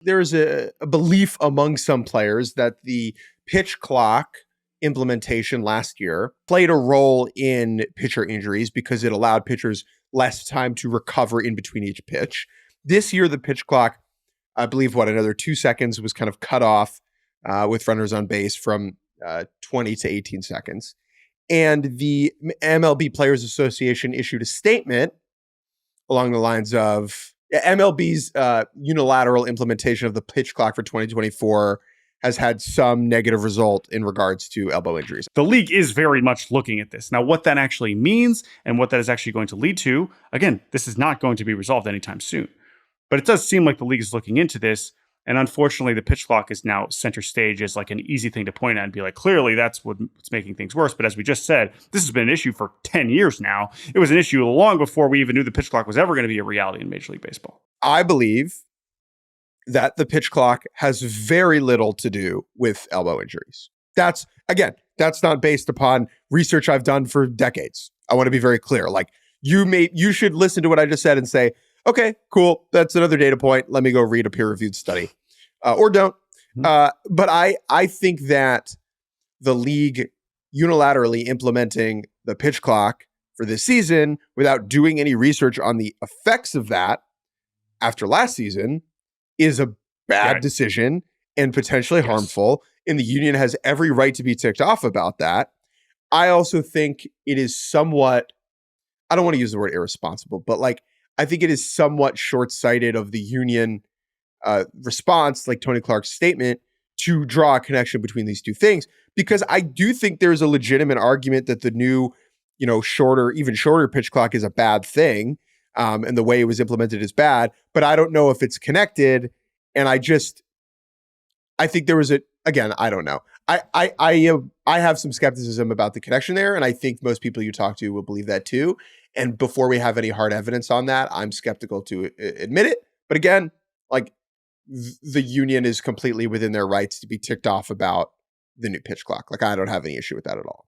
There's a belief among some players that the pitch clock implementation last year played a role in pitcher injuries because it allowed pitchers less time to recover in between each pitch. This year, the pitch clock, I believe, another 2 seconds was kind of cut off with runners on base from 20 to 18 seconds. And the MLB Players Association issued a statement along the lines of MLB's unilateral implementation of the pitch clock for 2024 has had some negative result in regards to elbow injuries. The league is very much looking at this. Now, what that actually means and what that is actually going to lead to, again, this is not going to be resolved anytime soon. But it does seem like the league is looking into this. And unfortunately, the pitch clock is now center stage as like an easy thing to point at and be like, clearly that's what's making things worse. But as we just said, this has been an issue for 10 years now. It was an issue long before we even knew the pitch clock was ever going to be a reality in Major League Baseball. I believe that the pitch clock has very little to do with elbow injuries. That's not based upon research I've done for decades. I want to be very clear. Like you should listen to what I just said and say, okay, cool. That's another data point. Let me go read a peer-reviewed study. Or don't. But I think that the league unilaterally implementing the pitch clock for this season without doing any research on the effects of that after last season is a bad decision and potentially harmful. And the union has every right to be ticked off about that. I also think it is somewhat, I don't want to use the word irresponsible, but like, I think it is somewhat short-sighted of the union response, like Tony Clark's statement, to draw a connection between these two things. Because I do think there's a legitimate argument that the new, even shorter pitch clock is a bad thing. And the way it was implemented is bad, but I don't know if it's connected. And I think there was I don't know. I have some skepticism about the connection there. And I think most people you talk to will believe that too. And before we have any hard evidence on that, I'm skeptical to admit it. But again, like the union is completely within their rights to be ticked off about the new pitch clock. Like I don't have any issue with that at all.